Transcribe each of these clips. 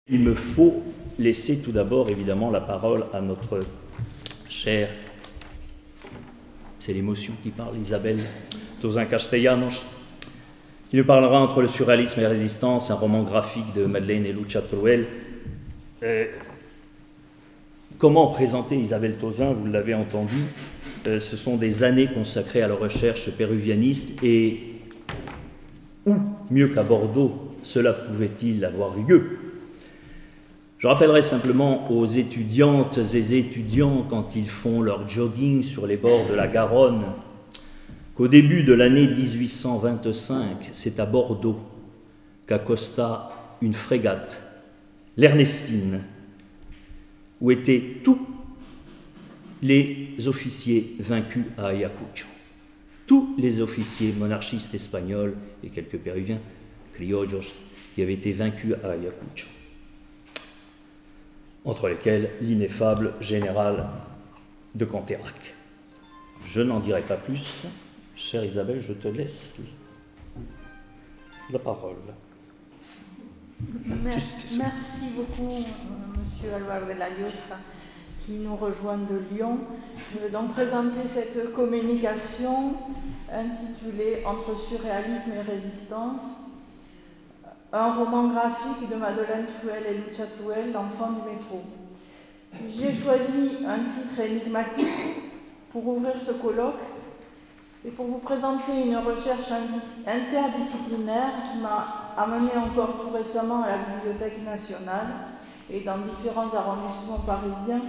Il me faut laisser tout d'abord évidemment la parole à notre chère, c'est l'émotion qui parle, Isabelle Tozin Castellanos, qui nous parlera entre le surréalisme et la résistance, un roman graphique de Madeleine et Lucha Teruel. Comment présenter Isabelle Tozin? Vous l'avez entendu, ce sont des années consacrées à la recherche péruvianiste, et où, mieux qu'à Bordeaux, cela pouvait-il avoir lieu? Je rappellerai simplement aux étudiantes et étudiants, quand ils font leur jogging sur les bords de la Garonne, qu'au début de l'année 1825, c'est à Bordeaux qu'accosta une frégate, l'Ernestine, où étaient tous les officiers vaincus à Ayacucho. Tous les officiers monarchistes espagnols et quelques péruviens, criollos, qui avaient été vaincus à Ayacucho, entre lesquels l'ineffable général de Canterac. Je n'en dirai pas plus. Chère Isabelle, je te laisse la parole. Merci beaucoup, Monsieur Álvaro de la Llosa, qui nous rejoint de Lyon. Je vais donc présenter cette communication intitulée « Entre surréalisme et résistance », un roman graphique de Madeleine Truel et Lucha Teruel, L'enfant du métro. J'ai choisi un titre énigmatique pour ouvrir ce colloque et pour vous présenter une recherche interdisciplinaire qui m'a amené encore tout récemment à la Bibliothèque nationale et dans différents arrondissements parisiens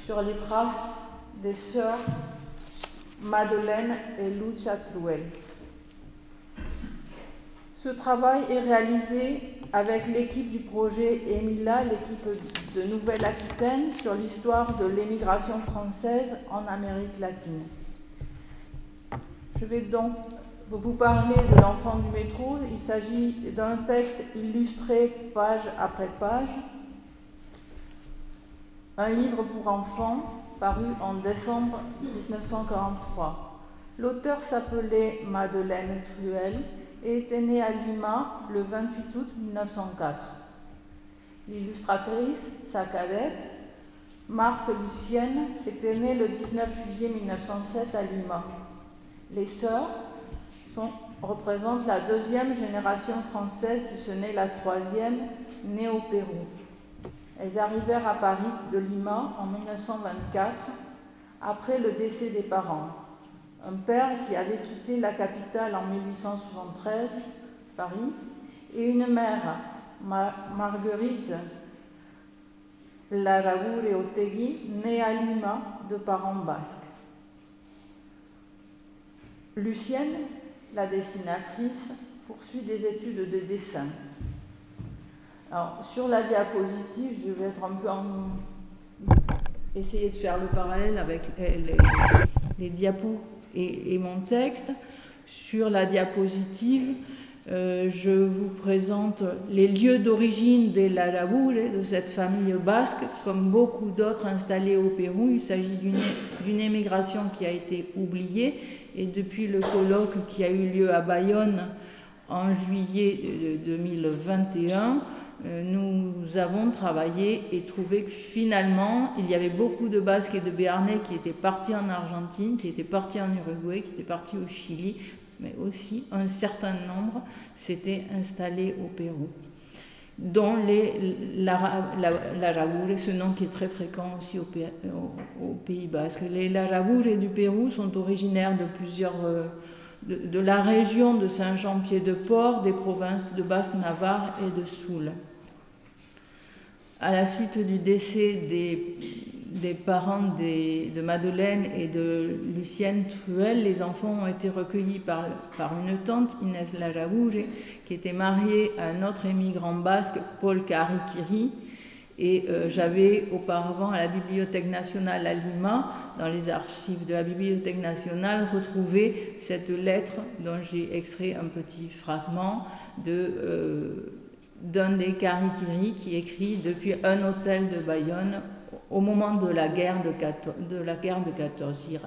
sur les traces des sœurs Madeleine et Lucha Teruel. Ce travail est réalisé avec l'équipe du projet EMILA, l'équipe de Nouvelle-Aquitaine, sur l'histoire de l'émigration française en Amérique latine. Je vais donc vous parler de L'enfant du métro. Il s'agit d'un texte illustré page après page, un livre pour enfants paru en décembre 1943. L'auteur s'appelait Madeleine Truel et était née à Lima le 28 août 1904. L'illustratrice, sa cadette, Marthe Lucienne, était née le 19 juillet 1907 à Lima. Les sœurs représentent la deuxième génération française, si ce n'est la troisième, née au Pérou. Elles arrivèrent à Paris de Lima en 1924, après le décès des parents. Un père qui avait quitté la capitale en 1873, Paris, et une mère, Marguerite Larrauri Otegui, née à Lima de parents basques. Lucienne, la dessinatrice, poursuit des études de dessin. Alors, sur la diapositive, je vais être un peu essayer de faire le parallèle avec les diapos et mon texte. Sur la diapositive, je vous présente les lieux d'origine des Larrauri, de cette famille basque, comme beaucoup d'autres installés au Pérou. Il s'agit d'une émigration qui a été oubliée, et depuis le colloque qui a eu lieu à Bayonne en juillet 2021, nous avons travaillé et trouvé que finalement, il y avait beaucoup de Basques et de Béarnais qui étaient partis en Argentine, qui étaient partis en Uruguay, qui étaient partis au Chili, mais aussi un certain nombre s'étaient installés au Pérou, dont les Larrauri, ce nom qui est très fréquent aussi au Pays Basque. Les Larrauri du Pérou sont originaires de la région de Saint-Jean-Pied-de-Port, des provinces de Basse-Navarre et de Soule. À la suite du décès des parents de Madeleine et de Lucienne Truel, les enfants ont été recueillis par une tante, Inès Larrauri, qui était mariée à un autre émigrant basque, Paul Carriquiri. Et j'avais auparavant à la Bibliothèque nationale à Lima, dans les archives de la Bibliothèque nationale, retrouvé cette lettre dont j'ai extrait un petit fragment d'un des Carriquiri qui écrit depuis un hôtel de Bayonne au moment de la guerre de 14.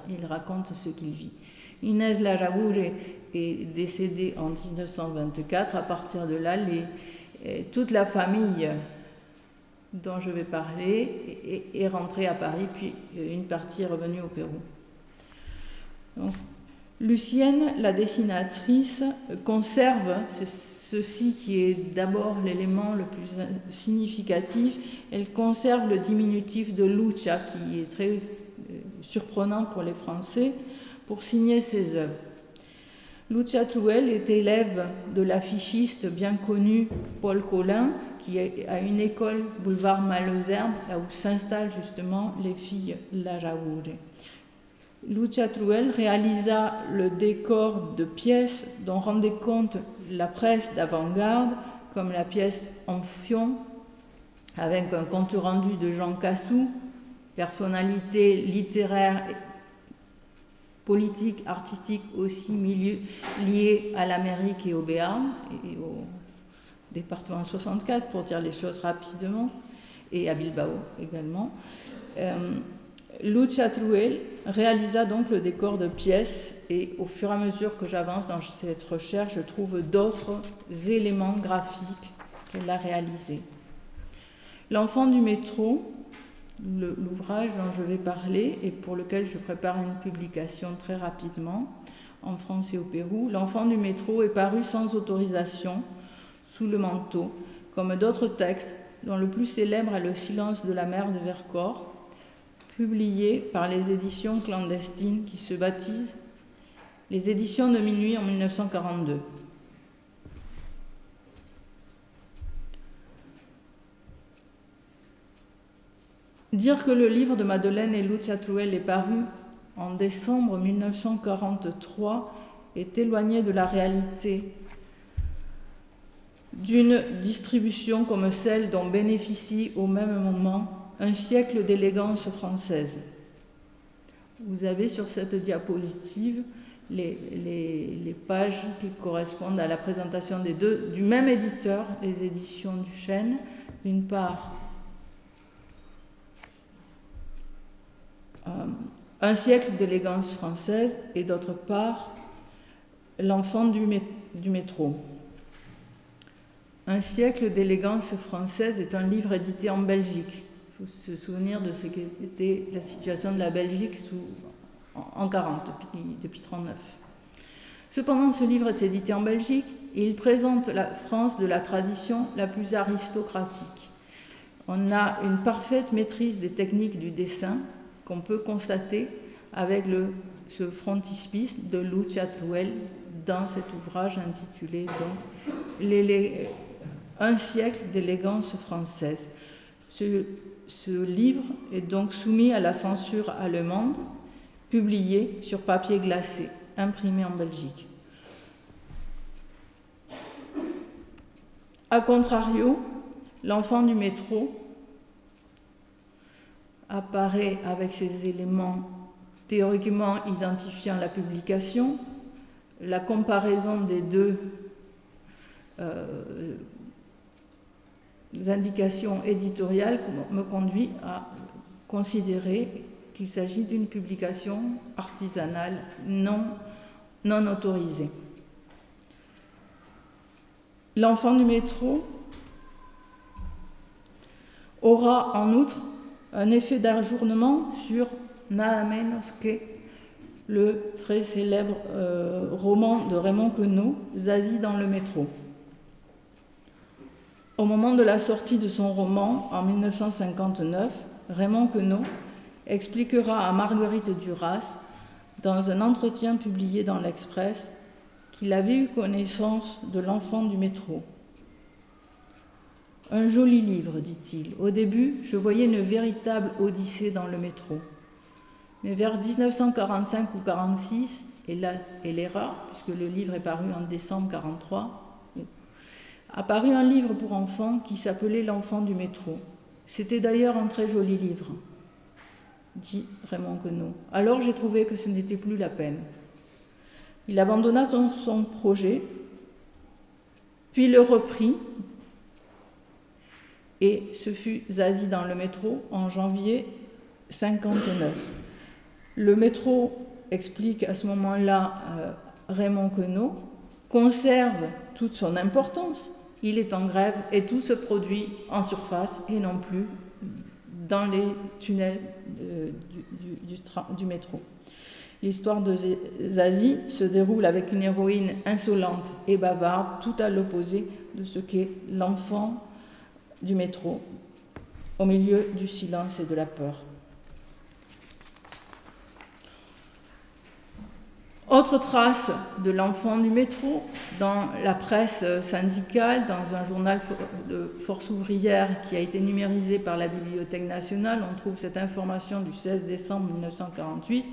Il raconte ce qu'il vit. Inès Larraure est décédée en 1924. À partir de là, toute la famille dont je vais parler est rentrée à Paris, puis une partie est revenue au Pérou. Donc, Lucienne, la dessinatrice, conserve ceci qui est d'abord l'élément le plus significatif. Elle conserve le diminutif de Lucia, qui est très surprenant pour les Français, pour signer ses œuvres. Lucia Truel est élève de l'affichiste bien connu Paul Colin, qui a une école boulevard Malesherbes, là où s'installent justement les filles Larraure. Lucia Truel réalisa le décor de pièces dont rendait compte la presse d'avant-garde, comme la pièce Amphion, avec un compte rendu de Jean Cassou, personnalité littéraire, politique, artistique aussi, liée à l'Amérique et au Béarn, et au département 64, pour dire les choses rapidement, et à Bilbao également. Lucia Truel réalisa donc le décor de pièces, et au fur et à mesure que j'avance dans cette recherche, je trouve d'autres éléments graphiques qu'elle a réalisés. L'enfant du métro, l'ouvrage dont je vais parler et pour lequel je prépare une publication très rapidement en France et au Pérou, l'enfant du métro est paru sans autorisation sous le manteau, comme d'autres textes dont le plus célèbre est Le silence de la mer de Vercors, publié par les éditions clandestines qui se baptisent les éditions de Minuit en 1942. Dire que le livre de Madeleine et Lucia Truel est paru en décembre 1943 est éloigné de la réalité d'une distribution comme celle dont bénéficie au même moment un siècle d'élégance française. Vous avez sur cette diapositive les pages qui correspondent à la présentation du même éditeur, les éditions Duchesne, d'une part un siècle d'élégance française et d'autre part l'enfant du métro. Un siècle d'élégance française est un livre édité en Belgique. Il faut se souvenir de ce qu'était la situation de la Belgique en 1940, depuis 1939. Cependant, ce livre est édité en Belgique et il présente la France de la tradition la plus aristocratique. On a une parfaite maîtrise des techniques du dessin qu'on peut constater avec ce frontispice de Lucia Truel dans cet ouvrage intitulé donc, Un siècle d'élégance française. Ce livre est donc soumis à la censure allemande, publié sur papier glacé, imprimé en Belgique. A contrario, l'enfant du métro apparaît avec ses éléments théoriquement identifiant la publication. La comparaison des deux indications éditoriales me conduit à considérer qu'il s'agit d'une publication artisanale non autorisée. L'enfant du métro aura en outre un effet d'ajournement sur Nada menos que le très célèbre roman de Raymond Queneau, Zazie dans le métro. Au moment de la sortie de son roman, en 1959, Raymond Queneau expliquera à Marguerite Duras, dans un entretien publié dans l'Express, qu'il avait eu connaissance de l'enfant du métro. Un joli livre, dit-il. Au début, je voyais une véritable odyssée dans le métro. Mais vers 1945 ou 1946, et là est l'erreur, puisque le livre est paru en décembre 1943, apparut un livre pour enfants qui s'appelait L'enfant du métro. C'était d'ailleurs un très joli livre, dit Raymond Queneau. Alors j'ai trouvé que ce n'était plus la peine. Il abandonna son projet, puis le reprit, et ce fut Zazie dans le métro en janvier 1959. Le métro explique à ce moment-là Raymond Queneau, conserve toute son importance. Il est en grève et tout se produit en surface et non plus dans les tunnels du métro. L'histoire de Zazie se déroule avec une héroïne insolente et bavarde, tout à l'opposé de ce qu'est l'enfant du métro, au milieu du silence et de la peur. Autre trace de l'enfant du métro, dans la presse syndicale, dans un journal de Force ouvrière qui a été numérisé par la Bibliothèque nationale, on trouve cette information du 16 décembre 1948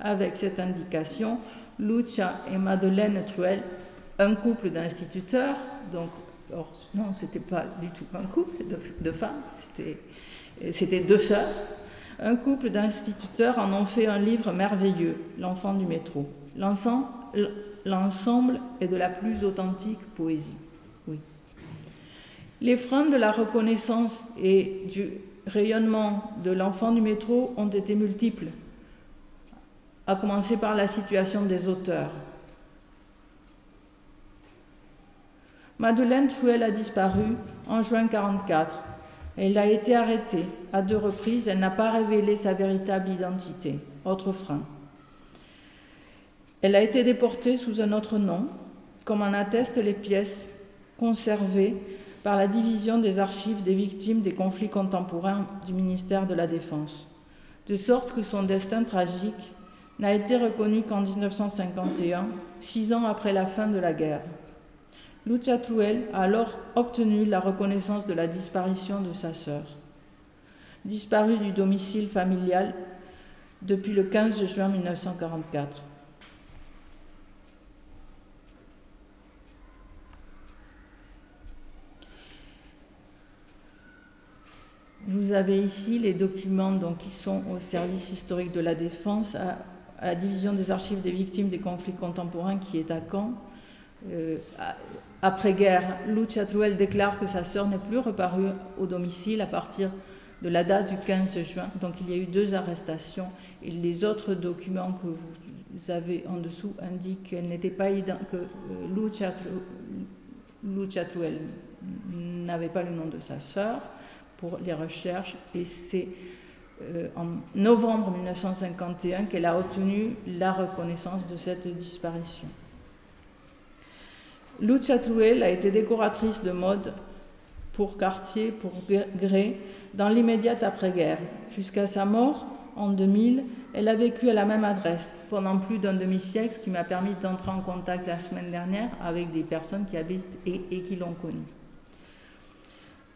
avec cette indication: Lucia et Madeleine Truel, un couple d'instituteurs, donc non, c'était pas du tout un couple de femmes, c'était deux sœurs. Un couple d'instituteurs en ont fait un livre merveilleux, L'enfant du métro. L'ensemble est de la plus authentique poésie. Oui. Les freins de la reconnaissance et du rayonnement de l'enfant du métro ont été multiples, à commencer par la situation des auteurs. Madeleine Truel a disparu en juin 1944. Elle a été arrêtée à 2 reprises. Elle n'a pas révélé sa véritable identité. Autre frein. Elle a été déportée sous un autre nom, comme en attestent les pièces conservées par la division des archives des victimes des conflits contemporains du ministère de la Défense, de sorte que son destin tragique n'a été reconnu qu'en 1951, 6 ans après la fin de la guerre. Lucia Truel a alors obtenu la reconnaissance de la disparition de sa sœur, disparue du domicile familial depuis le 15 juin 1944. Vous avez ici les documents donc, qui sont au service historique de la Défense, à la division des archives des victimes des conflits contemporains qui est à Caen. Après-guerre, Lucia Truel déclare que sa sœur n'est plus reparue au domicile à partir de la date du 15 juin. Donc il y a eu 2 arrestations et les autres documents que vous avez en dessous indiquent qu'elle n'était pas que Lucia Truel n'avait pas le nom de sa sœur pour les recherches, et c'est en novembre 1951 qu'elle a obtenu la reconnaissance de cette disparition. Lucia Truel a été décoratrice de mode pour Cartier, pour Grès, dans l'immédiate après-guerre. Jusqu'à sa mort, en 2000, elle a vécu à la même adresse pendant plus d'un demi-siècle, ce qui m'a permis d'entrer en contact la semaine dernière avec des personnes qui habitent et qui l'ont connue.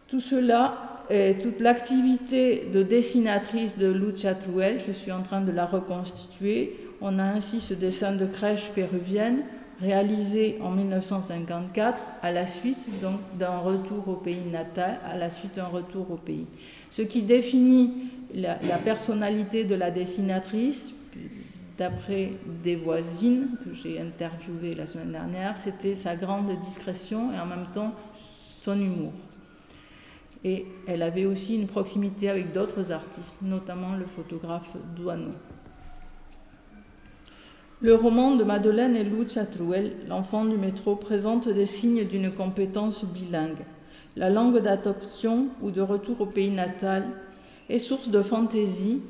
Tout cela, toute l'activité de dessinatrice de Lucia Truel, je suis en train de la reconstituer. On a ainsi ce dessin de crèche péruvienne réalisé en 1954 à la suite donc d'un retour au pays natal, à la suite d'un retour au pays. Ce qui définit la personnalité de la dessinatrice, d'après des voisines que j'ai interviewées la semaine dernière, c'était sa grande discrétion et en même temps son humour. Et elle avait aussi une proximité avec d'autres artistes, notamment le photographe Douaneau. Le roman de Madeleine et Lucia Truel, L'enfant du métro, présente des signes d'une compétence bilingue. La langue d'adoption ou de retour au pays natal est source de fantaisie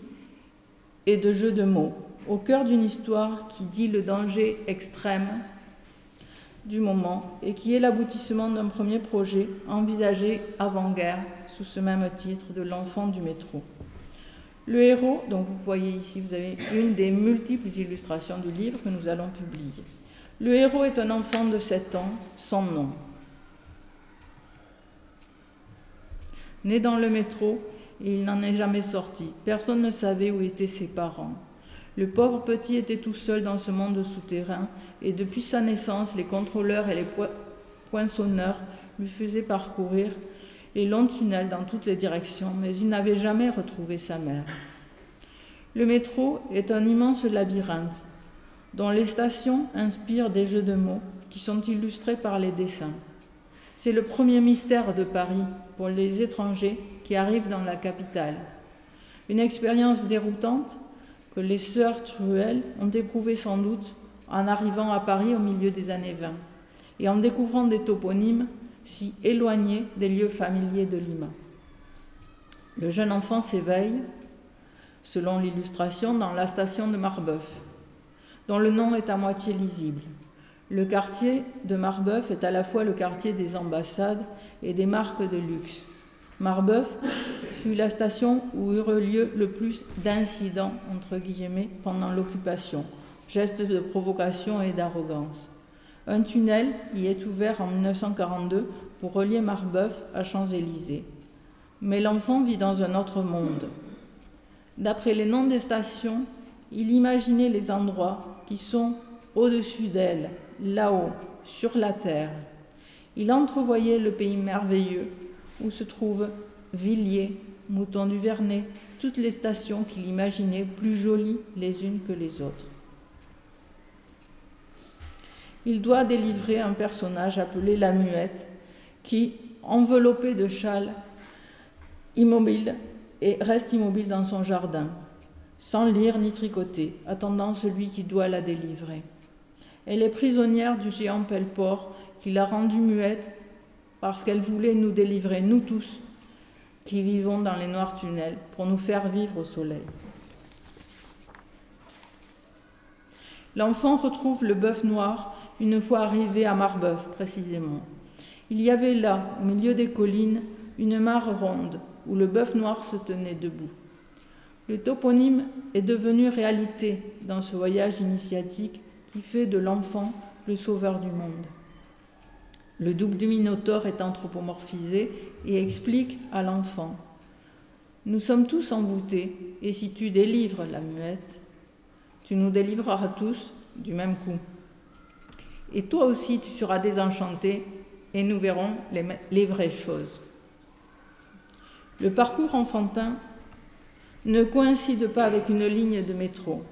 et de jeux de mots, au cœur d'une histoire qui dit le danger extrême du moment et qui est l'aboutissement d'un premier projet envisagé avant-guerre sous ce même titre de L'enfant du métro. Le héros, donc vous voyez ici, vous avez une des multiples illustrations du livre que nous allons publier. Le héros est un enfant de 7 ans, sans nom. Né dans le métro, il n'en est jamais sorti. Personne ne savait où étaient ses parents. Le pauvre petit était tout seul dans ce monde souterrain et depuis sa naissance, les contrôleurs et les poinçonneurs lui faisaient parcourir les longs tunnels dans toutes les directions, mais il n'avait jamais retrouvé sa mère. Le métro est un immense labyrinthe dont les stations inspirent des jeux de mots qui sont illustrés par les dessins. C'est le premier mystère de Paris pour les étrangers qui arrivent dans la capitale. Une expérience déroutante que les sœurs Truel ont éprouvé sans doute en arrivant à Paris au milieu des années 20 et en découvrant des toponymes si éloignés des lieux familiers de Lima. Le jeune enfant s'éveille, selon l'illustration, dans la station de Marbeuf, dont le nom est à moitié lisible. Le quartier de Marbeuf est à la fois le quartier des ambassades et des marques de luxe. Marbeuf fut la station où eurent lieu le plus d'incidents, entre guillemets, pendant l'occupation, gestes de provocation et d'arrogance. Un tunnel y est ouvert en 1942 pour relier Marbeuf à Champs-Élysées. Mais l'enfant vit dans un autre monde. D'après les noms des stations, il imaginait les endroits qui sont au-dessus d'elle, là-haut, sur la terre. Il entrevoyait le pays merveilleux où se trouvent Villiers, Mouton-du-Vernay, toutes les stations qu'il imaginait plus jolies les unes que les autres. Il doit délivrer un personnage appelé la Muette qui, enveloppé de châle, immobile, et reste immobile dans son jardin, sans lire ni tricoter, attendant celui qui doit la délivrer. Elle est prisonnière du géant Pelleport qui l'a rendue muette parce qu'elle voulait nous délivrer, nous tous, qui vivons dans les noirs tunnels, pour nous faire vivre au soleil. L'enfant retrouve le bœuf noir une fois arrivé à Marbeuf, précisément. Il y avait là, au milieu des collines, une mare ronde où le bœuf noir se tenait debout. Le toponyme est devenu réalité dans ce voyage initiatique qui fait de l'enfant le sauveur du monde. Le double du Minotaure est anthropomorphisé et explique à l'enfant « Nous sommes tous envoûtés, et si tu délivres la Muette, tu nous délivreras tous du même coup. Et toi aussi tu seras désenchanté, et nous verrons les vraies choses. » Le parcours enfantin ne coïncide pas avec une ligne de métro.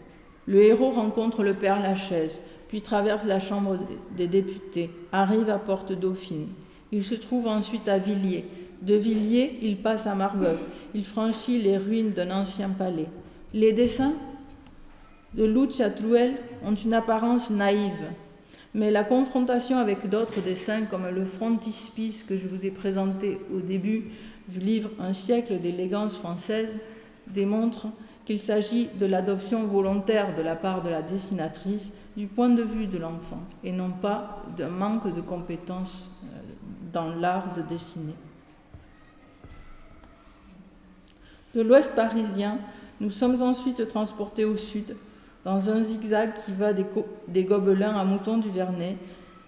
Le héros rencontre le père Lachaise, puis traverse la Chambre des députés, arrive à Porte-Dauphine. Il se trouve ensuite à Villiers. De Villiers, il passe à Marbeuf. Il franchit les ruines d'un ancien palais. Les dessins de Lucia Truel ont une apparence naïve, mais la confrontation avec d'autres dessins, comme le frontispice que je vous ai présenté au début du livre « Un siècle d'élégance française », démontre qu'il s'agit de l'adoption volontaire de la part de la dessinatrice du point de vue de l'enfant et non pas d'un manque de compétences dans l'art de dessiner. De l'ouest parisien, nous sommes ensuite transportés au sud, dans un zigzag qui va des Gobelins à Mouton-du-Vernay,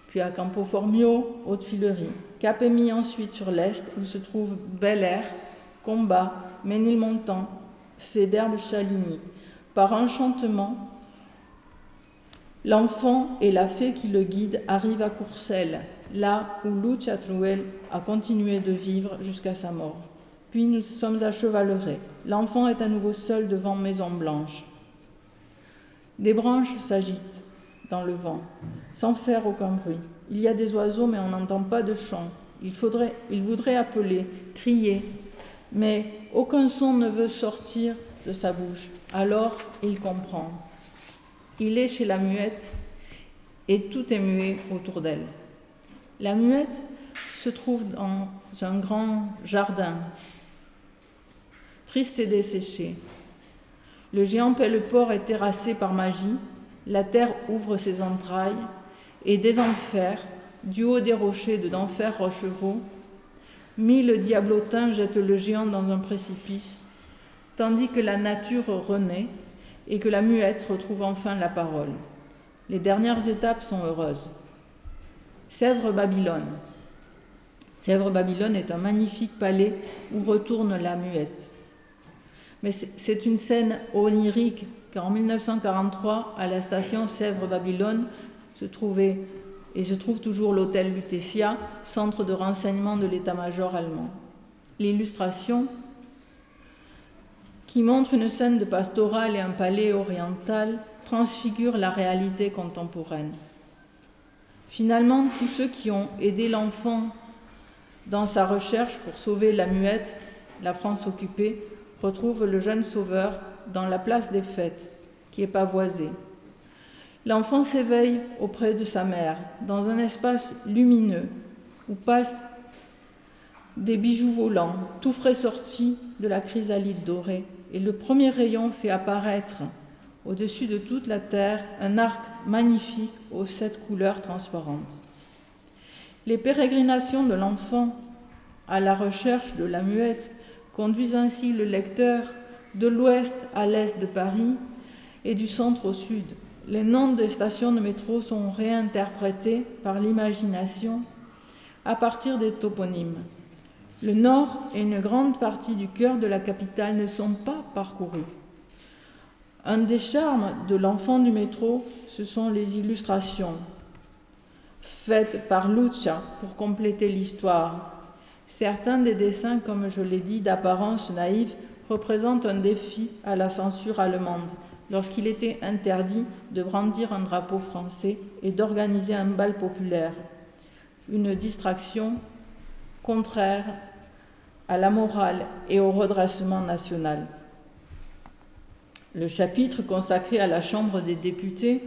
puis à Campo-Formio, aux Tuileries. Cap est mis ensuite sur l'est, où se trouvent Bel-Air, Combat, Ménilmontant, Fédère-le-Chaligny. Par enchantement, l'enfant et la fée qui le guide arrivent à Courcelles, là où Lucia Truel a continué de vivre jusqu'à sa mort. Puis nous sommes à Chevaleret. L'enfant est à nouveau seul devant Maison Blanche. Des branches s'agitent dans le vent, sans faire aucun bruit. Il y a des oiseaux, mais on n'entend pas de chant. Il voudrait appeler, crier, mais aucun son ne veut sortir de sa bouche. Alors, il comprend. Il est chez la Muette et tout est muet autour d'elle. La Muette se trouve dans un grand jardin, triste et desséché. Le géant Pelleport est terrassé par magie, la terre ouvre ses entrailles, et des enfers, du haut des rochers d'Enfer Rochereau, 1000 diablotins jettent le géant dans un précipice, tandis que la nature renaît et que la Muette retrouve enfin la parole. Les dernières étapes sont heureuses. Sèvres-Babylone. Sèvres-Babylone est un magnifique palais où retourne la Muette. Mais c'est une scène onirique, car en 1943, à la station Sèvres-Babylone, se trouve toujours l'hôtel Lutetia, centre de renseignement de l'état-major allemand. L'illustration, qui montre une scène de pastorale et un palais oriental, transfigure la réalité contemporaine. Finalement, tous ceux qui ont aidé l'enfant dans sa recherche pour sauver la Muette, la France occupée, retrouvent le jeune sauveur dans la place des fêtes, qui est pavoisé. L'enfant s'éveille auprès de sa mère, dans un espace lumineux, où passent des bijoux volants, tout frais sortis de la chrysalide dorée, et le premier rayon fait apparaître, au-dessus de toute la terre, un arc magnifique aux 7 couleurs transparentes. Les pérégrinations de l'enfant à la recherche de la muette conduisent ainsi le lecteur de l'ouest à l'est de Paris et du centre au sud. Les noms des stations de métro sont réinterprétés par l'imagination à partir des toponymes. Le nord et une grande partie du cœur de la capitale ne sont pas parcourus. Un des charmes de l'enfant du métro, ce sont les illustrations faites par Lucia pour compléter l'histoire. Certains des dessins, comme je l'ai dit, d'apparence naïve, représentent un défi à la censure allemande, lorsqu'il était interdit de brandir un drapeau français et d'organiser un bal populaire, une distraction contraire à la morale et au redressement national. Le chapitre consacré à la Chambre des députés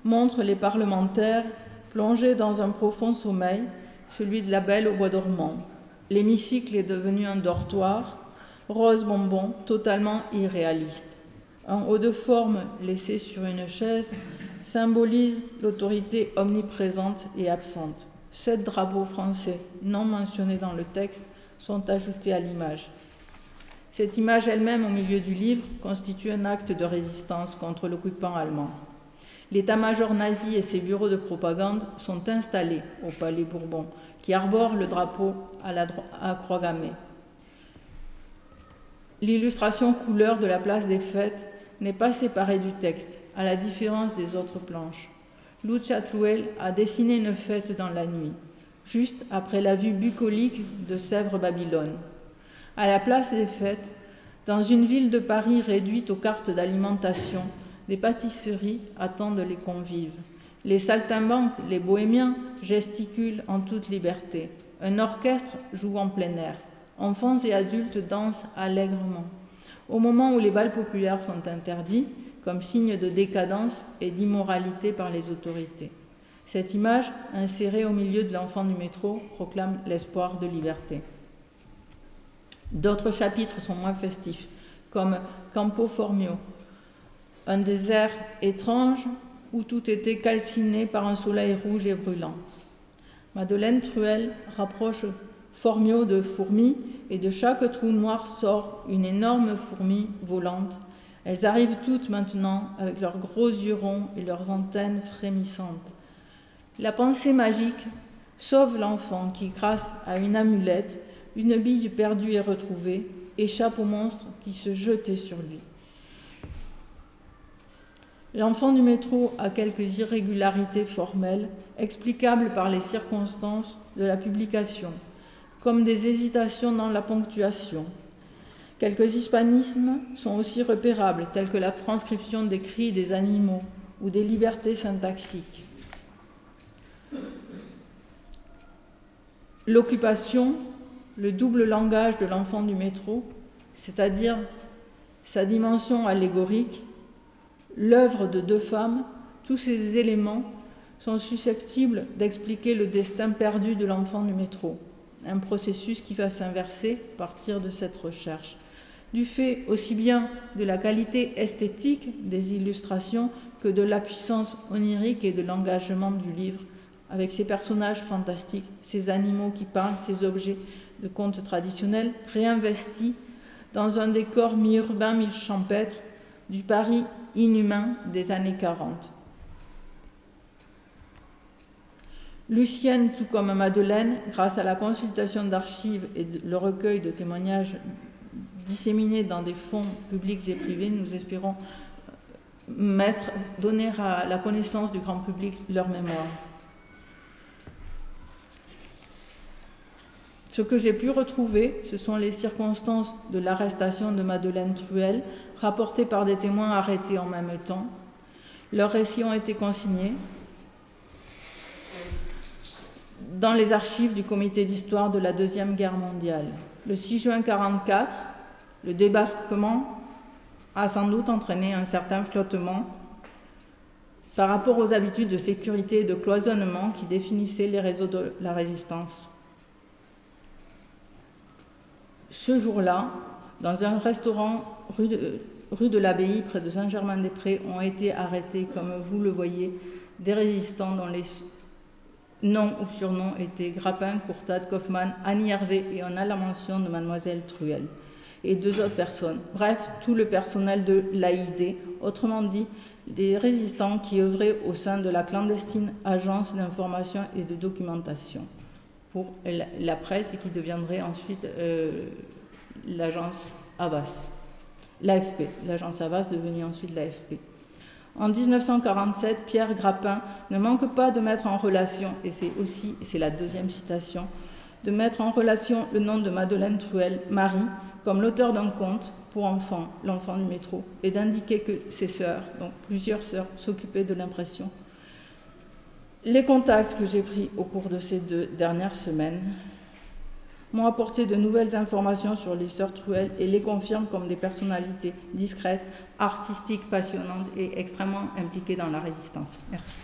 montre les parlementaires plongés dans un profond sommeil, celui de la Belle au bois dormant. L'hémicycle est devenu un dortoir, rose bonbon, totalement irréaliste. Un haut de forme laissé sur une chaise symbolise l'autorité omniprésente et absente. 7 drapeaux français non mentionnés dans le texte sont ajoutés à l'image. Cette image elle-même au milieu du livre constitue un acte de résistance contre l'occupant allemand. L'état-major nazi et ses bureaux de propagande sont installés au Palais Bourbon, qui arbore le drapeau à croix gammée. L'illustration couleur de la place des Fêtes n'est pas séparée du texte, à la différence des autres planches. Lucia Truel a dessiné une fête dans la nuit, juste après la vue bucolique de Sèvres-Babylone. À la place des Fêtes, dans une ville de Paris réduite aux cartes d'alimentation, des pâtisseries attendent les convives. Les saltimbanques, les bohémiens gesticulent en toute liberté. Un orchestre joue en plein air. Enfants et adultes dansent allègrement. Au moment où les bals populaires sont interdits, comme signe de décadence et d'immoralité par les autorités. Cette image, insérée au milieu de l'enfant du métro, proclame l'espoir de liberté. D'autres chapitres sont moins festifs, comme Campo Formio, un désert étrange où tout était calciné par un soleil rouge et brûlant. Madeleine Truel rapproche Formio de fourmis et de chaque trou noir sort une énorme fourmi volante. Elles arrivent toutes maintenant avec leurs gros yeux ronds et leurs antennes frémissantes. La pensée magique sauve l'enfant qui, grâce à une amulette, une bille perdue et retrouvée, échappe au monstre qui se jetait sur lui. L'enfant du métro a quelques irrégularités formelles, explicables par les circonstances de la publication, comme des hésitations dans la ponctuation. Quelques hispanismes sont aussi repérables, tels que la transcription des cris des animaux ou des libertés syntaxiques. L'occupation, le double langage de l'enfant du métro, c'est-à-dire sa dimension allégorique, l'œuvre de 2 femmes, tous ces éléments sont susceptibles d'expliquer le destin perdu de l'enfant du métro, un processus qui va s'inverser à partir de cette recherche. Du fait aussi bien de la qualité esthétique des illustrations que de la puissance onirique et de l'engagement du livre, avec ses personnages fantastiques, ces animaux qui parlent, ces objets de contes traditionnels réinvestis dans un décor mi-urbain, mi-champêtre du Paris inhumain des années 40. Lucienne, tout comme Madeleine, grâce à la consultation d'archives et le recueil de témoignages disséminés dans des fonds publics et privés, nous espérons donner à la connaissance du grand public leur mémoire. Ce que j'ai pu retrouver, ce sont les circonstances de l'arrestation de Madeleine Truel, rapportées par des témoins arrêtés en même temps. Leurs récits ont été consignés dans les archives du comité d'histoire de la Deuxième Guerre mondiale. Le 6 juin 1944, le débarquement a sans doute entraîné un certain flottement par rapport aux habitudes de sécurité et de cloisonnement qui définissaient les réseaux de la résistance. Ce jour-là, dans un restaurant rue de l'Abbaye, près de Saint-Germain-des-Prés, ont été arrêtés, comme vous le voyez, des résistants dont les noms ou surnoms étaient Grappin, Courtade, Kaufmann, Annie Hervé, et on a la mention de Mademoiselle Truel, et 2 autres personnes. Bref, tout le personnel de l'AID, autrement dit, des résistants qui œuvraient au sein de la clandestine agence d'information et de documentation pour la presse et qui deviendrait ensuite l'agence Havas, l'AFP, l'agence Havas devenue ensuite l'AFP. En 1947, Pierre Grappin ne manque pas de mettre en relation, et c'est la deuxième citation, de mettre en relation le nom de Madeleine Truel, Marie, comme l'auteur d'un conte pour enfants, L'enfant du métro, et d'indiquer que ses sœurs, donc plusieurs sœurs, s'occupaient de l'impression. Les contacts que j'ai pris au cours de ces 2 dernières semaines m'ont apporté de nouvelles informations sur les sœurs Truel et les confirment comme des personnalités discrètes, artistiques, passionnantes et extrêmement impliquées dans la résistance. Merci.